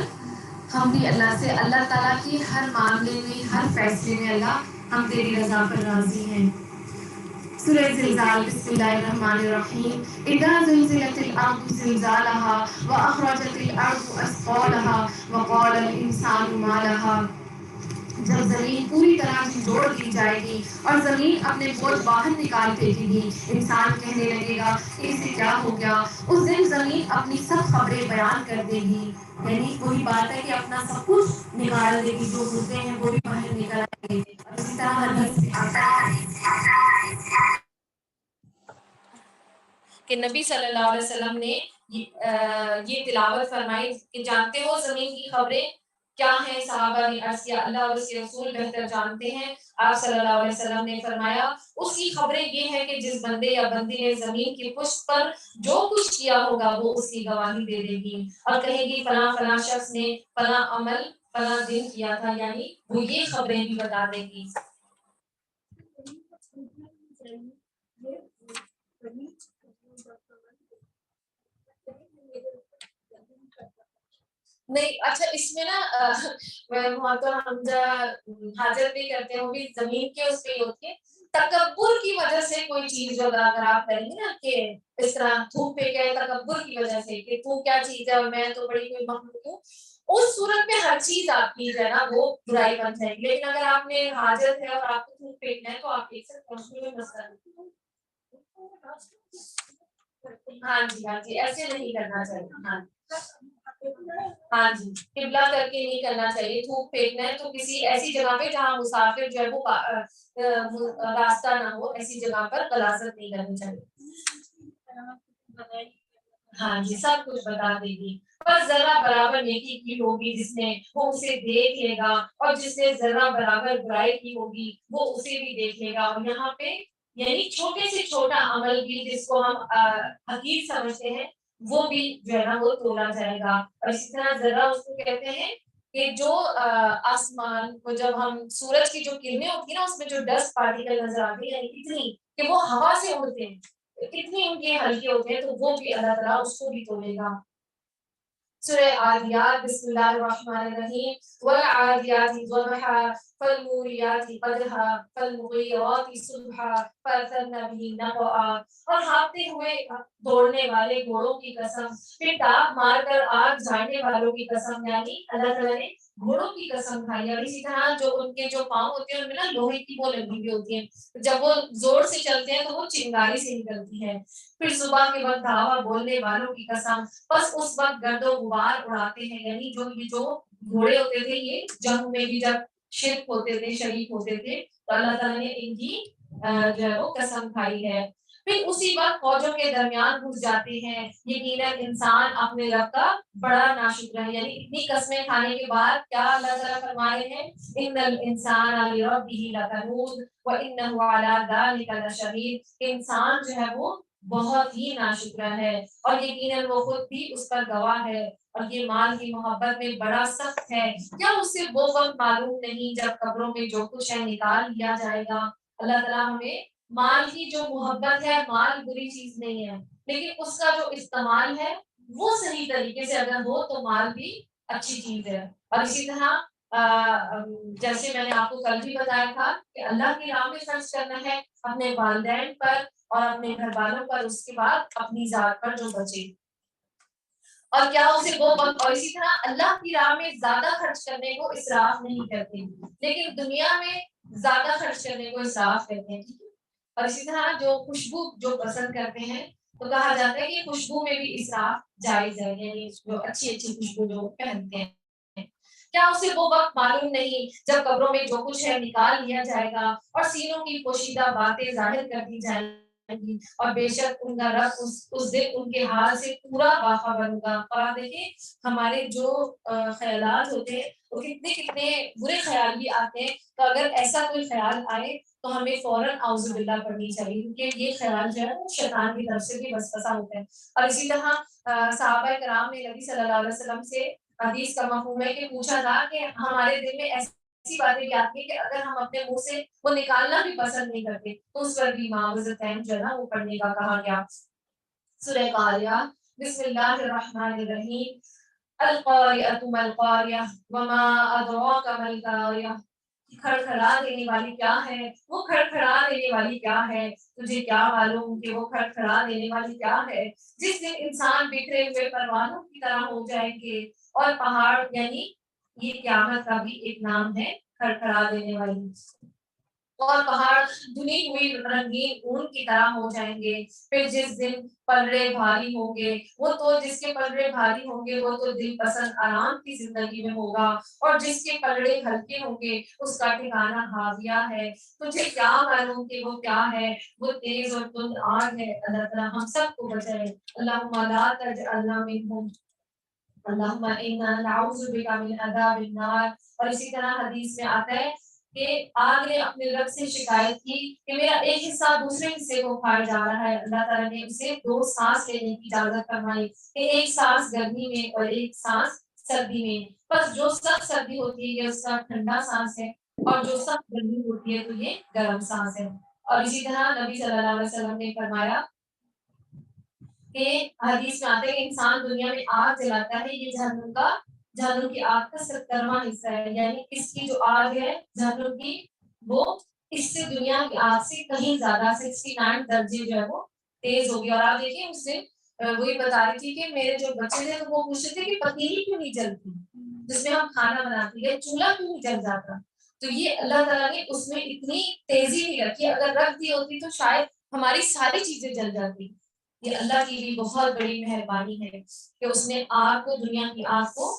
ہم بھی اللہ سے اللہ تعالیٰ کی ہر معاملے میں ہر فیصلے میں اللہ ہم تیری رضا پر راضی ہیں. سورہ زلزال. بسم اللہ الرحمن الرحیم. اذا زلزلت الارض زلزالها واخرجت الارض اثقالها وقال الانسان ما لها. جب زمین پوری طرح جھنجھوڑ دی جائے گی اور زمین اپنے بوجھ باہر نکال پھینکے گی انسان کہنے لگے گا کہ اسے کیا ہو گیا. اس دن زمین اپنی سب خبریں بیان کر دے گی. یعنی وہی بات ہے کہ اپنا سب کچھ نکال دے گی. جو مردے ہیں وہ بھی باہر نکل آئیں گے. اور اسی طرح حدیث میں آتا ہے کہ نبی صلی اللہ علیہ وسلم نے یہ تلاوت فرمائی کہ جانتے ہو زمین کی خبریں کیا ہیں. صحابہ نے عرض کیا اللہ اور اس کے رسول بہتر جانتے ہیں. آپ صلی اللہ علیہ وسلم نے فرمایا اس کی خبریں یہ ہیں کہ جس بندے یا بندی نے زمین کی پشت پر جو کچھ کیا ہوگا وہ اس کی گواہی دے دے گی اور کہے گی فلاں فلاں شخص نے فلاں عمل فلاں دن کیا تھا. یعنی وہ یہ خبریں بھی بتا دے گی. نہیں اچھا اس میں نا محترم حمزہ حاضر بھی کرتے ہیں وہ بھی زمین کے اس پہ ہی ہوتی ہے. تکبر کی وجہ سے کوئی چیز جو اگر آپ کریں گے نا کہ اس طرح تھوک پہ گئے تکبر کی وجہ سے کہ تو کیا چیز ہے اور میں تو بڑی کوئی مخلوق ہوں اس صورت میں ہر چیز آپ کی جو ہے نا وہ برائی بن جائے گی. لیکن اگر آپ نے حاجت ہے اور آپ کو تھوک پھینکنا ہے تو آپ ایک سے پہنچنے میں مسئلہ نہیں. ہاں جی ایسے نہیں کرنا چاہیے. ہاں جی قبلہ کر کے نہیں کرنا چاہیے. تھوک پھینکنا ہے تو کسی ایسی جگہ پہ جہاں مسافر جو ہے وہ راستہ نہ ہو ایسی جگہ پر غلاظت نہیں کرنی چاہیے. ہاں جی سب کچھ بتا دے گی. پر ذرا برابر نیکی کی ہوگی جس نے وہ اسے دیکھ لے گا اور جس نے ذرا برابر برائی کی ہوگی وہ اسے بھی دیکھ لے گا. اور یہاں پہ یعنی چھوٹے سے چھوٹا عمل بھی جس کو ہم حقیر سمجھتے ہیں وہ بھی جو ہے نا وہ تولا جائے گا. اور اسی طرح ذرا اس کو کہتے ہیں کہ جو آسمان کو جب ہم سورج کی جو کرنیں ہوتی ہیں نا اس میں جو ڈسٹ پارٹیکل نظر آتے ہیں یعنی اتنی کہ وہ ہوا سے اڑتے ہیں کتنی ان کے ہلکے ہوتے ہیں تو وہ بھی اللہ تعالیٰ اس کو بھی تولے گا. سورہ عادیات. بسم اللہ الرحمن الرحیم. والعادیات ضبحا فالموریات قدحا فالمغیرات صبحا فاثرن به نقعا. اور ہانپتے ہوئے دوڑنے والے گھوڑوں کی قسم پھر ٹاپ مار کر آگ جھاڑنے والوں کی قسم. یعنی اللہ تعالیٰ نے گھوڑوں کی قسم کھائی. اور اسی طرح جو ان کے جو پاؤں ہوتے ہیں ان میں نا لوہے کی وہ لگی ہوئی ہوتی ہیں جب وہ زور سے چلتے ہیں تو وہ چنگاری سے نکلتی ہے. پھر صبح کے وقت دعویٰ بولنے والوں کی قسم بس اس وقت گرد و غبار اڑاتے ہیں. یعنی جو گھوڑے ہوتے تھے یہ جنگ میں بھی جب شرک ہوتے تھے شریک ہوتے تھے تو اللہ تعالیٰ نے ان کی جو ہے وہ قسم کھائی ہے. پھر اسی وقت فوجوں کے درمیان گھس جاتے ہیں. یقیناً انسان اپنے رب کا بڑا ناشکر ہے. یعنی اتنی قسمیں کھانے کے بعد کیا اللہ تعالیٰ فرما رہے ہیں ان الانسان لربہ لکنود وانہ علی ذلک لشہید. انسان جو ہے وہ بہت ہی ناشکرا ہے اور یقیناً وہ خود بھی اس پر گواہ ہے. اور یہ مال کی محبت میں بڑا سخت ہے. کیا اسے وہ وقت معلوم نہیں جب قبروں میں جو کچھ ہے نکال لیا جائے گا. اللہ تعالیٰ ہمیں مال کی جو محبت ہے مال بری چیز نہیں ہے لیکن اس کا جو استعمال ہے وہ صحیح طریقے سے اگر ہو تو مال بھی اچھی چیز ہے. اور اسی طرح جیسے میں نے آپ کو کل بھی بتایا تھا کہ اللہ کی راہ میں خرچ کرنا ہے اپنے والدین پر اور اپنے گھر والوں پر اس کے بعد اپنی ذات پر جو بچے. اور کیا اسے وہ وقت اور اسی طرح اللہ کی راہ میں زیادہ خرچ کرنے کو اسراف نہیں کرتے لیکن دنیا میں زیادہ خرچ کرنے کو اسراف کرتے ہیں. اور اسی طرح جو خوشبو جو پسند کرتے ہیں تو کہا جاتا ہے کہ خوشبو میں بھی اسراف جائز ہے، یعنی جو اچھی اچھی خوشبو جو پہنتے ہیں، کیا اسے وہ وقت معلوم نہیں جب قبروں میں جو کچھ ہے نکال لیا جائے گا اور سینوں کی پوشیدہ باتیں ظاہر کر دی جائیں گی، اور بے شک ان کا رب اس دن ان کے حال سے پورا باخبر ہوگا۔ اور آپ دیکھیں ہمارے جو خیالات ہوتے ہیں وہ کتنے کتنے برے خیال بھی آتے ہیں، تو اگر ایسا کوئی خیال آئے تو ہمیں فوراً اعوذ باللہ پڑھنی چاہیے، کیونکہ یہ خیال جو ہے وہ شیطان کی طرف سے بھی وسوسہ ہوتا ہے۔ اور اسی طرح صحابہ کرام نے نبی صلی اللہ علیہ وسلم سے حدیث کا مفہوم ہے کہ پوچھا تھا کہ ہمارے دل میں ایسی باتیں بھی آتی ہیں کہ اگر ہم اپنے منہ سے وہ نکالنا بھی پسند نہیں کرتے تو اس پر بھی معوذتین جو ہے نا وہ پڑھنے کا کہا گیا۔ سورہ قاریہ، بسم اللہ الرحمن الرحیم، القاریۃ ما القاریہ وما ادراک ما القاریہ، کھڑکھڑا دینے والی کیا ہے، وہ کھڑکھڑا دینے والی کیا ہے، تجھے کیا معلوم کہ وہ کھڑکھڑا دینے والی کیا ہے، جس دن انسان بکھرے ہوئے پروانوں کی طرح ہو جائیں گے، اور پہاڑ یعنی یہ قیامت کا بھی ایک نام ہے کھڑکھڑا دینے والی، اور پہاڑ دھلی ہوئی رنگین اون کی طرح ہو جائیں گے، پھر جس دن پلڑے بھاری ہوں گے، وہ تو جس کے پلڑے بھاری ہوں گے وہ تو دل پسند آرام کی زندگی میں ہوگا، اور جس کے پلڑے ہلکے ہوں گے اس کا ٹھکانہ ہاویہ ہے، تجھے کیا معلوم کہ وہ کیا ہے، وہ تیز اور تند آگ ہے۔ اللہ تعالیٰ ہم سب کو بچائے، اللہم لا تجعلنا منہم، اللہم انا نعوذ بک من عذاب النار۔ اور اسی طرح حدیث میں آتا ہے کہ آگ نے اپنے رب سے شکایت کی کہ میرا ایک حصہ دوسرے حصے کو کھائے جا رہا ہے، اللہ تعالیٰ نے اسے 2 سانس لینے کی اجازت فرمائی کہ ایک سانس گرمی میں اور ایک سانس سردی میں، بس جو سخت سردی ہوتی ہے یہ اس کا ٹھنڈا سانس ہے، اور جو سخت گرمی ہوتی ہے تو یہ گرم سانس ہے۔ اور اسی طرح نبی صلی اللہ علیہ وسلم نے فرمایا کہ حدیث میں آتا ہے کہ انسان دنیا میں آگ جلاتا ہے، یہ جہنم کی آگ کا 70واں حصہ ہے، یعنی اس کی جو آگ ہے جہنم کی وہ اس سے دنیا کی آگ سے کہیں زیادہ 69 درجے جو ہے وہ تیز ہوگی۔ اور آپ دیکھیں اس سے وہی بتا رہی تھی کہ میرے جو بچے تھے وہ پوچھ رہے تھے کہ پتیلی کیوں نہیں جلتی جس میں ہم کھانا بناتے ہیں، چولہا کیوں نہیں جل جاتا، تو یہ اللہ تعالیٰ نے اس میں اتنی تیزی نہیں رکھی، اگر رکھ دی ہوتی تو شاید ہماری ساری چیزیں جل جاتی۔ یہ اللہ کی بھی بہت بڑی مہربانی ہے کہ اس نے آگ کو، دنیا کی آگ کو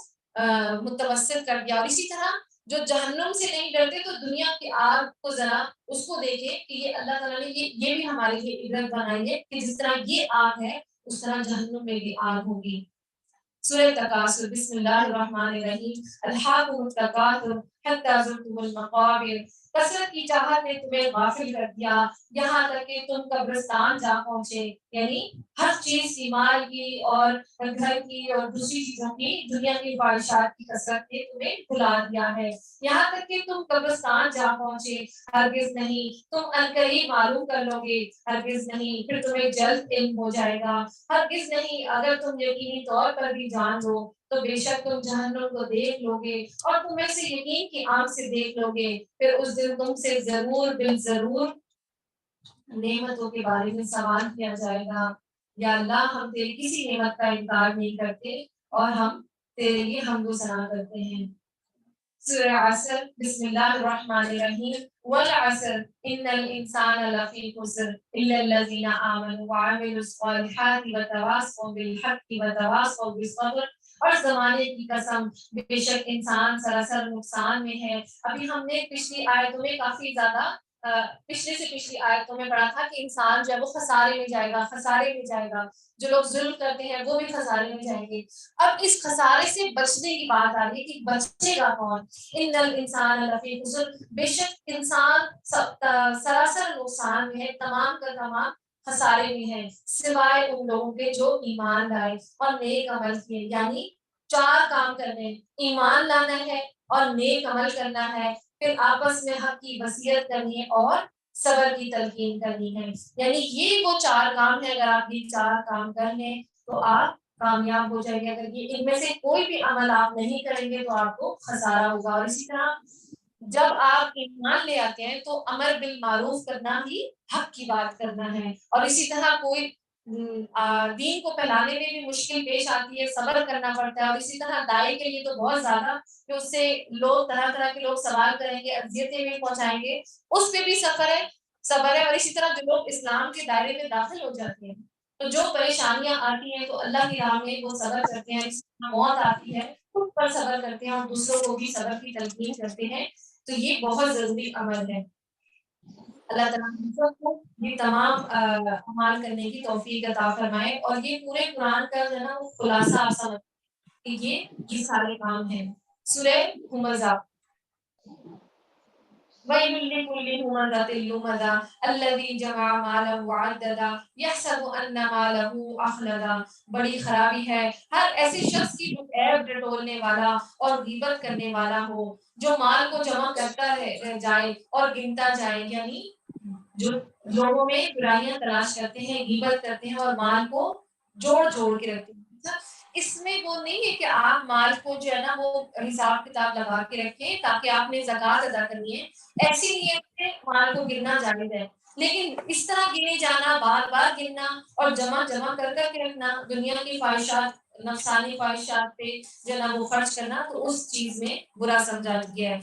متوسط کر دیا۔ اور اسی طرح جو جہنم سے نہیں ڈرتے تو دنیا کی آگ کو ذرا اس کو دیکھیں کہ یہ اللہ تعالیٰ نے یہ بھی ہمارے لیے عبرت بنائی ہے کہ جس طرح یہ آگ ہے اس طرح جہنم میں بھی آگ ہوگی۔ سورہ تکاثر، بسم اللہ الرحمن الرحیم، الحاکم التکاثر حتی زرتم المقابر، کثرت کی چاہت نے تمہیں غافل کر دیا یہاں تک کہ تم قبرستان جا پہنچے، یعنی ہر چیز کی، مال کی اور گھر کی اور دوسری چیزوں کی، دنیا کی خواہشات کی کثرت نے تمہیں بھلا دیا ہے، یہاں تک کہ تم قبرستان جا پہنچے، ہرگز نہیں تم عنقریب معلوم کر لو گے، ہرگز نہیں پھر تمہیں جلد علم ہو جائے گا، ہرگز نہیں اگر تم یقینی طور پر بھی جان لو تو بے شک تم جہنم کو دیکھ لو گے اور تم اسے یقین کی آنکھ سے دیکھ لو گے، پھر اس دن تم سے ضرور بالضرور نعمتوں کے بارے میں سوال کیا جائے گا۔ یا اللہ ہم تیری کسی نعمت کا انکار نہیں کرتے اور ہم تیرے لیے حمد و ثنا کرتے ہیں۔ سورہ عصر، بسم اللہ الرحمن الرحیم، والعصر ان الانسان لفی خسر الا الذین آمنوا وعملوا الصالحات وتواصوا بالحق وتواصوا بالصبر، اور زمانے کی قسم بے شک انسان سراسر نقصان میں ہے۔ ابھی ہم نے پچھلی آیتوں میں کافی زیادہ پچھلے سے پچھلی آیتوں میں پڑھا تھا کہ انسان جو ہے وہ خسارے میں جائے گا، خسارے میں جائے گا، جو لوگ ظلم کرتے ہیں وہ بھی خسارے میں جائیں گے۔ اب اس خسارے سے بچنے کی بات آ رہی ہے کہ بچے گا کون؟ ان الانسان لفی خسر، بے شک انسان سراسر نقصان میں ہے، تمام کا تمام خسارے میں ہے، سوائے ان لوگوں کے جو ایمان لائے اور نیک عمل کیے، یعنی 4 کام کرنے، ایمان لانا ہے اور نیک عمل کرنا ہے، پھر آپس میں حق کی وصیت کرنی ہے اور صبر کی تلقین کرنی ہے، یعنی یہ وہ 4 کام ہے، اگر آپ یہ 4 کام کر لیں تو آپ کامیاب ہو جائیں گے، اگر یہ ان میں سے کوئی بھی عمل آپ نہیں کریں گے تو آپ کو خسارہ ہوگا۔ اور اسی طرح جب آپ ایمان لے آتے ہیں تو امر بالمعروف کرنا ہی حق کی بات کرنا ہے، اور اسی طرح کوئی دین کو پھیلانے میں بھی مشکل پیش آتی ہے، صبر کرنا پڑتا ہے، اور اسی طرح دائی کے لیے تو بہت زیادہ کہ اس سے لوگ طرح طرح کے لوگ سوال کریں گے، اذیتیں بھی پہنچائیں گے، اس پہ بھی صبر ہے، صبر ہے. اور اسی طرح جو لوگ اسلام کے دائرے میں داخل ہو جاتے ہیں تو جو پریشانیاں آتی ہیں تو اللہ کی راہ میں وہ صبر کرتے ہیں. اس طرح موت آتی ہے خود پر صبر کرتے ہیں اور دوسروں کو بھی صبر کی تلقین کرتے ہیں. تو یہ بہت ضروری عمل ہے. اللہ تعالیٰ ہم سب کو یہ تمام اعمال کرنے کی توفیق عطا فرمائے. اور یہ پورے قرآن کا جو ہے نا وہ خلاصہ آپ سمجھ کہ یہ سارے کام ہیں. سورہ ہمزہ وَيْلٌ لِّكُلِّ هُمَزَةٍ لُّمَزَةٍ الَّذِي جَمَعَ مَالًا وَعَدَّدَهُ يَحْسَبُ أَنَّ مَالَهُ أَخْلَدَهُ. بڑی خرابی ہے ہر ایسے شخص کی جو عیب ٹٹولنے والا اور غیبت کرنے والا ہو جو مال کو جمع کرتا جائے اور گنتا جائے. یعنی جو لوگوں میں برائیاں تلاش کرتے ہیں غیبت کرتے ہیں اور مال کو جوڑ جوڑ کے رکھتے ہیں. اس میں وہ نہیں ہے کہ آپ مال کو جو ہے نا وہ حساب کتاب لگا کے رکھیں تاکہ آپ نے زکوٰۃ ادا کرنی ہے. ایسی نیت سے مال کو گننا جائز ہے. لیکن اس طرح گنے جانا بار بار گننا اور جمع جمع کر کے رکھنا دنیا کی خواہشات نفسانی خواہشات پہ جو ہے نا وہ خرچ کرنا تو اس چیز میں برا سمجھا گیا ہے.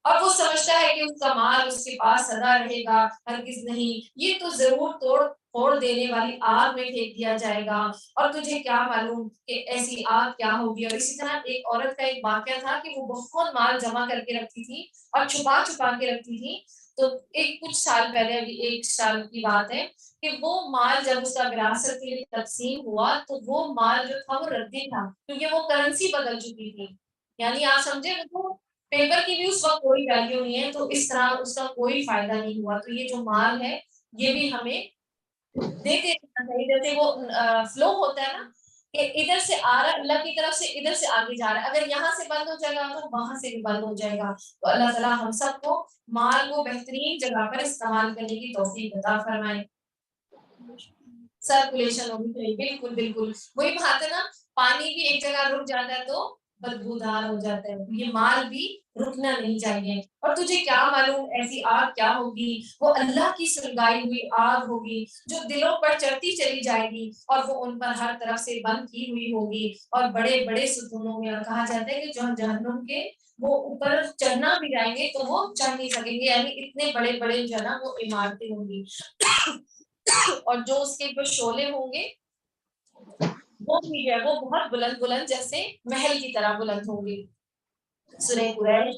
اور وہ سمجھتا ہے کہ اس کا مال اس کے پاس سدا رہے گا. ہرگز نہیں. یہ تو ضرور توڑ دینے والی آگ میں پھینک دیا جائے گا اور تجھے کیا معلوم کہ ایسی آگ کیا ہوگی. اور اسی طرح ایک عورت کا ایک واقعہ تھا کہ وہ بہت مال جمع کر کے رکھتی تھی اور چھپا چھپا کے رکھتی تھی. تو کچھ سال پہلے ابھی 1 سال کی بات ہے کہ وہ مال جب اس کا وراثت کے لیے تقسیم ہوا تو وہ مال جو تھا وہ ردی تھا کیونکہ وہ کرنسی بدل چکی تھی. یعنی آپ سمجھے وہ پیپر کی بھی اس وقت کوئی ویلیو نہیں ہے. تو اس طرح اس کا کوئی فائدہ نہیں ہوا. تو یہ جو مال ہے یہ بھی ہمیں دیتے رہنا چاہیے. جیسے وہ فلو ہوتا ہے نا کہ ادھر سے آ رہا ہے اللہ کی طرف سے ادھر سے آگے جا رہا ہے. اگر یہاں سے بند ہو جائے گا تو وہاں سے بھی بند ہو جائے گا. تو اللہ تعالیٰ ہم سب کو مال کو بہترین جگہ پر استعمال کرنے کی توفیق عطا فرمائے. سرکولیشن ہونی چاہیے. بالکل بالکل وہی بات ہے نا. پانی بھی ایک جگہ رک جاتا ہے تو بدبودار ہو جاتا ہے. یہ مال بھی رکنا نہیں چاہیے. اور تجھے کیا معلوم ایسی آگ کیا ہوگی. وہ اللہ کی سلگائی ہوئی آگ ہوگی جو دلوں پر چڑھتی چلی جائے گی اور وہ ان پر ہر طرف سے بند کی ہوئی ہوگی. اور بڑے بڑے ستونوں میں کہا جاتا ہے کہ جو جہنم کے وہ اوپر چڑھنا بھی جائیں گے تو وہ چڑھ نہیں سکیں گے. یعنی اتنے بڑے بڑے جو ہے نا وہ عمارتیں ہوں گی اور جو اس کے جو شعلے ہوں گے وہ بھی ہے وہ بہت بلند بلند جیسے محل کی طرح بلند ہوں گے. سورہ قریش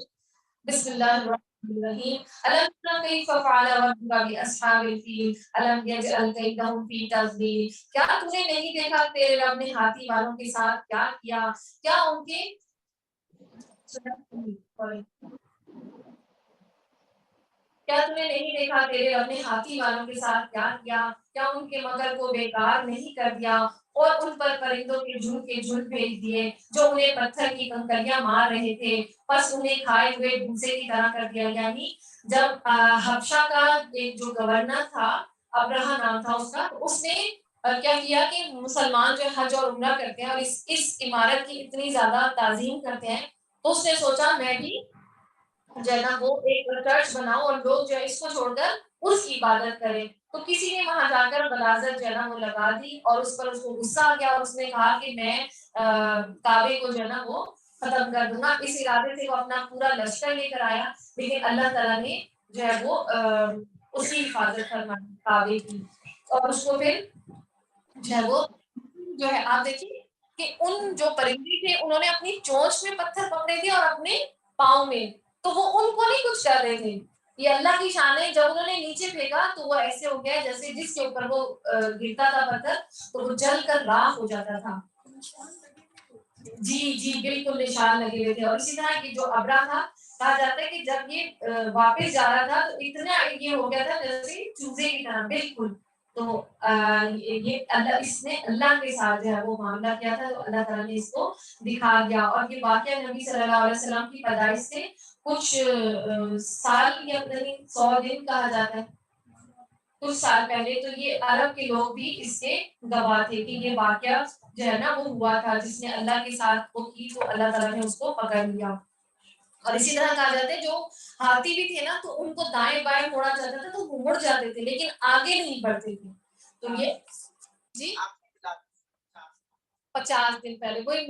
بسم اللہ الرحمن الرحیم. الم تر کیف فعل ربک باصحاب الفیل الم یجعل کیدہم فی تضلیل. کیا تو نے نہیں دیکھا تیرے رب نے ہاتھی والوں کے ساتھ کیا کیا. کیا ان کے کیا تم نے نہیں دیکھا تیرے رب نے ہاتھی والوں کے ساتھ کیا کیا. کیا ان کے مگر کو بیکار نہیں کر دیا اور ان پر پرندوں کے جھنڈ بھیج دیے جو انہیں پتھر کی کنکریاں مار رہے تھے بس انہیں کھائے ہوئے بھوسے کی طرح کر دیا. یعنی جب حبشہ کا ایک جو گورنر تھا ابرہا نام تھا اس کا اس نے کیا کیا کہ مسلمان جو حج اور عمرہ کرتے ہیں اور اس عمارت کی اتنی زیادہ تعظیم کرتے ہیں تو اس نے سوچا میں بھی جو ہے نا وہ ایک چرچ بناؤ اور لوگ جو ہے اس کو چھوڑ کر اس کی عبادت کریں. تو کسی نے وہاں جا کر غلاظت جو ہے نا وہ لگا دی اور اس پر اس کو غصہ آ گیا اور اس نے کہا کہ میں کعبے کو جو ہے نا وہ ختم کر دوں گا. اس ارادے سے وہ اپنا پورا لشکر لے کر آیا لیکن اللہ تعالیٰ نے جو ہے وہ اس کی حفاظت فرمائی کعبے کی. اور اس کو پھر جو ہے وہ جو ہے آپ دیکھیے کہ ان جو پرندے تھے انہوں نے اپنی چونچ میں پتھر پکڑے تھے اور اپنے پاؤں میں تو وہ ان کو نہیں کچھ کر رہے تھے. یہ اللہ کی شان ہے. جب انہوں نے نیچے پھینکا تو وہ ایسے ہو گیا جیسے جس کے اوپر وہ گرتا تھا پتھر تو وہ جل کر راکھ ہو جاتا تھا. جی بالکل نشان لگے ہوئے تھے. اور اسی طرح کی جو ابرا تھا کہا جاتا ہے کہ جب یہ واپس جا رہا تھا تو اتنا یہ ہو گیا تھا جیسے چوزے کی طرح بالکل. تو یہ اس نے اللہ کے ساتھ جو ہے وہ معاملہ کیا تھا تو اللہ تعالیٰ نے اس کو دکھا دیا. اور یہ واقعہ نبی صلی اللہ علیہ وسلم کی پیدائش سے کچھ سال یا 100 دن کہا جاتا ہے کچھ سال پہلے. تو یہ عرب کے لوگ بھی اس کے گواہ تھے کہ یہ واقعہ جو ہے نا وہ ہوا تھا جس نے اللہ کے ساتھ وہ کی تو اللہ تعالیٰ نے اس کو پکڑ لیا. اور اسی طرح کہا جاتا ہے جو ہاتھی بھی تھے نا تو ان کو دائیں بائیں موڑا جاتا تھا تو وہ مڑ جاتے تھے لیکن آگے نہیں بڑھتے تھے. تو یہ جی 50 دن پہلے وہی